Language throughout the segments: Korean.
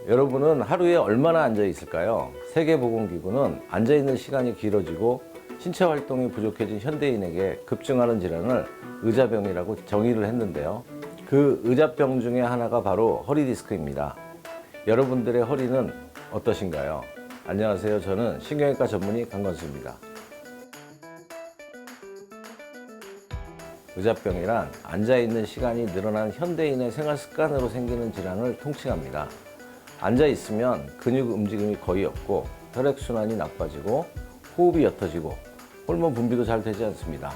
여러분은 하루에 얼마나 앉아 있을까요? 세계보건기구는 앉아 있는 시간이 길어지고 신체 활동이 부족해진 현대인에게 급증하는 질환을 의자병이라고 정의를 했는데요. 그 의자병 중에 하나가 바로 허리 디스크입니다. 여러분들의 허리는 어떠신가요? 안녕하세요. 저는 신경외과 전문의 강건수입니다. 의자병이란 앉아있는 시간이 늘어난 현대인의 생활 습관으로 생기는 질환을 통칭합니다. 앉아있으면 근육 움직임이 거의 없고 혈액순환이 나빠지고 호흡이 옅어지고 호르몬 분비도 잘 되지 않습니다.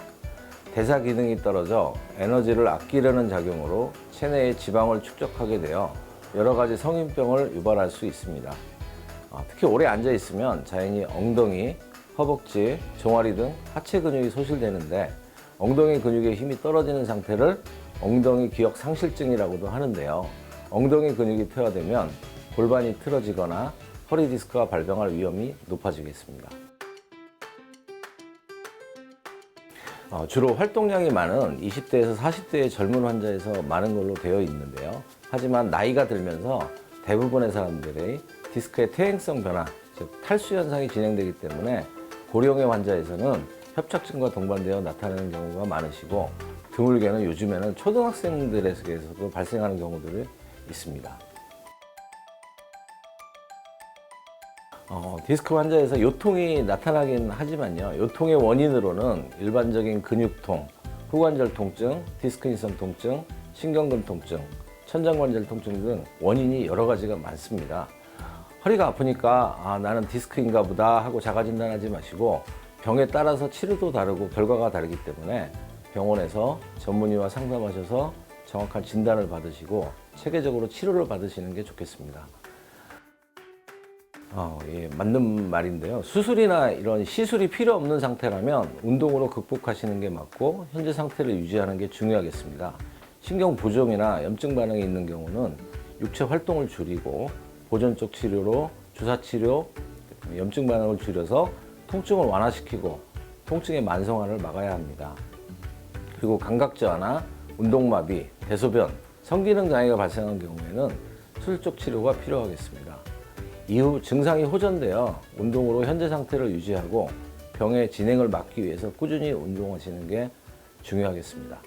대사 기능이 떨어져 에너지를 아끼려는 작용으로 체내의 지방을 축적하게 되어 여러 가지 성인병을 유발할 수 있습니다. 특히 오래 앉아있으면 자연히 엉덩이, 허벅지, 종아리 등 하체 근육이 소실되는데 엉덩이 근육의 힘이 떨어지는 상태를 엉덩이 기억 상실증이라고도 하는데요. 엉덩이 근육이 퇴화되면 골반이 틀어지거나 허리 디스크가 발병할 위험이 높아지겠습니다. 주로 활동량이 많은 20대에서 40대의 젊은 환자에서 많은 걸로 되어 있는데요. 하지만 나이가 들면서 대부분의 사람들의 디스크의 퇴행성 변화, 즉 탈수 현상이 진행되기 때문에 고령의 환자에서는 협착증과 동반되어 나타나는 경우가 많으시고 드물게는 요즘에는 초등학생들에게서도 발생하는 경우들이 있습니다. 디스크 환자에서 요통이 나타나긴 하지만요. 요통의 원인으로는 일반적인 근육통, 후관절 통증, 디스크 인선 통증, 신경근 통증, 천장관절 통증 등 원인이 여러 가지가 많습니다. 허리가 아프니까 나는 디스크인가 보다 하고 자가진단하지 마시고 병에 따라서 치료도 다르고 결과가 다르기 때문에 병원에서 전문의와 상담하셔서 정확한 진단을 받으시고 체계적으로 치료를 받으시는 게 좋겠습니다. 맞는 말인데요. 수술이나 이런 시술이 필요 없는 상태라면 운동으로 극복하시는 게 맞고 현재 상태를 유지하는 게 중요하겠습니다. 신경 부종이나 염증 반응이 있는 경우는 육체 활동을 줄이고 보존적 치료로 주사치료, 염증 반응을 줄여서 통증을 완화시키고 통증의 만성화를 막아야 합니다. 그리고 감각저하나 운동마비, 대소변, 성기능 장애가 발생한 경우에는 수술적 치료가 필요하겠습니다. 이후 증상이 호전되어 운동으로 현재 상태를 유지하고 병의 진행을 막기 위해서 꾸준히 운동하시는 게 중요하겠습니다.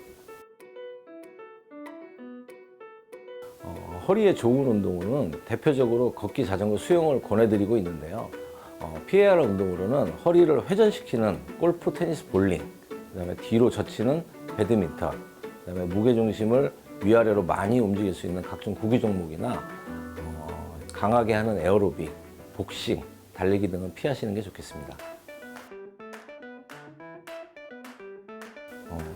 허리에 좋은 운동으로는 대표적으로 걷기, 자전거, 수영을 권해드리고 있는데요. 피해야 할 운동으로는 허리를 회전시키는 골프, 테니스, 볼링, 그다음에 뒤로 젖히는 배드민턴, 그다음에 무게중심을 위아래로 많이 움직일 수 있는 각종 구기 종목이나 강하게 하는 에어로빅, 복싱, 달리기 등은 피하시는 게 좋겠습니다.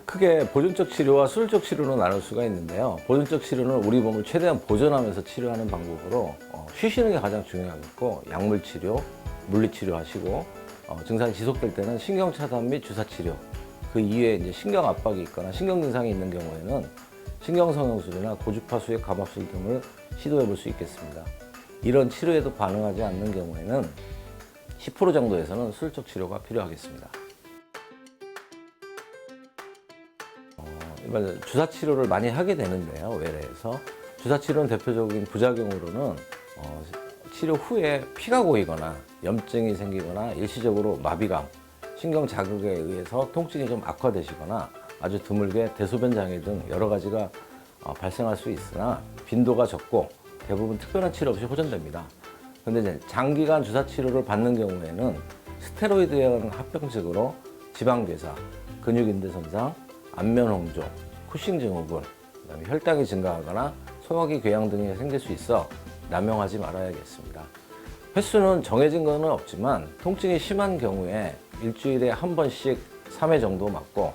크게 보존적 치료와 수술적 치료로 나눌 수가 있는데요. 보존적 치료는 우리 몸을 최대한 보존하면서 치료하는 방법으로 쉬시는 게 가장 중요하겠고 약물 치료, 물리 치료 하시고 증상이 지속될 때는 신경 차단 및 주사 치료, 그 이외에 이제 신경 압박이 있거나 신경 증상이 있는 경우에는 신경 성형술이나 고주파 수액 감압술 등을 시도해 볼 수 있겠습니다. 이런 치료에도 반응하지 않는 경우에는 10% 정도에서는 수술적 치료가 필요하겠습니다. 일반 주사 치료를 많이 하게 되는데요, 외래에서. 주사 치료는 대표적인 부작용으로는 치료 후에 피가 고이거나 염증이 생기거나 일시적으로 마비감, 신경 자극에 의해서 통증이 좀 악화되시거나 아주 드물게 대소변 장애 등 여러 가지가 발생할 수 있으나 빈도가 적고 대부분 특별한 치료 없이 호전됩니다. 그런데 이제 장기간 주사 치료를 받는 경우에는 스테로이드형 합병증으로 지방괴사, 근육인대 손상, 안면 홍조, 쿠싱 증후군, 그다음에 혈당이 증가하거나 소화기 궤양 등이 생길 수 있어 남용하지 말아야겠습니다. 횟수는 정해진 것은 없지만 통증이 심한 경우에 일주일에 한 번씩 3회 정도 맞고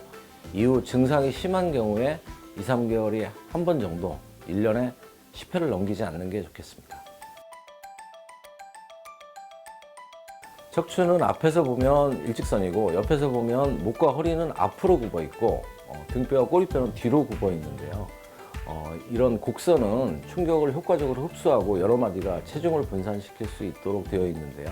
이후 증상이 심한 경우에 2, 3개월에 한 번 정도 1년에 10회를 넘기지 않는 게 좋겠습니다. 척추는 앞에서 보면 일직선이고 옆에서 보면 목과 허리는 앞으로 굽어 있고 등뼈와 꼬리뼈는 뒤로 굽어 있는데요. 이런 곡선은 충격을 효과적으로 흡수하고 여러 마디가 체중을 분산시킬 수 있도록 되어 있는데요.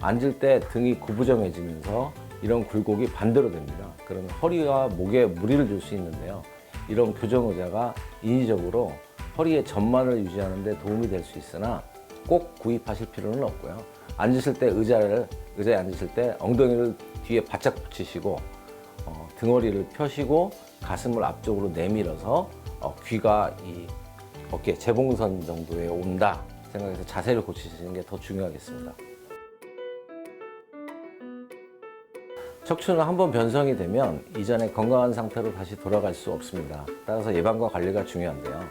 앉을 때 등이 구부정해지면서 이런 굴곡이 반대로 됩니다. 그러면 허리와 목에 무리를 줄 수 있는데요. 이런 교정 의자가 인위적으로 허리의 전만을 유지하는 데 도움이 될 수 있으나 꼭 구입하실 필요는 없고요. 앉으실 때 의자에 앉으실 때 엉덩이를 뒤에 바짝 붙이시고 등허리를 펴시고 가슴을 앞쪽으로 내밀어서 귀가 이 어깨 재봉선 정도에 온다 생각해서 자세를 고치시는 게 더 중요하겠습니다. 척추는 한번 변성이 되면 이전의 건강한 상태로 다시 돌아갈 수 없습니다. 따라서 예방과 관리가 중요한데요.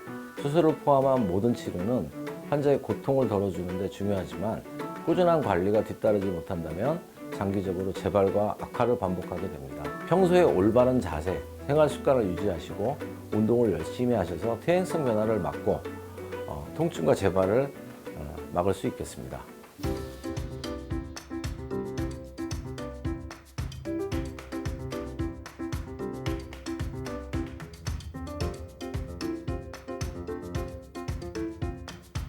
수술을 포함한 모든 치료는 환자의 고통을 덜어주는 데 중요하지만 꾸준한 관리가 뒤따르지 못한다면 장기적으로 재발과 악화를 반복하게 됩니다. 평소에 올바른 자세, 생활 습관을 유지하시고 운동을 열심히 하셔서 퇴행성 변화를 막고 통증과 재발을 막을 수 있겠습니다.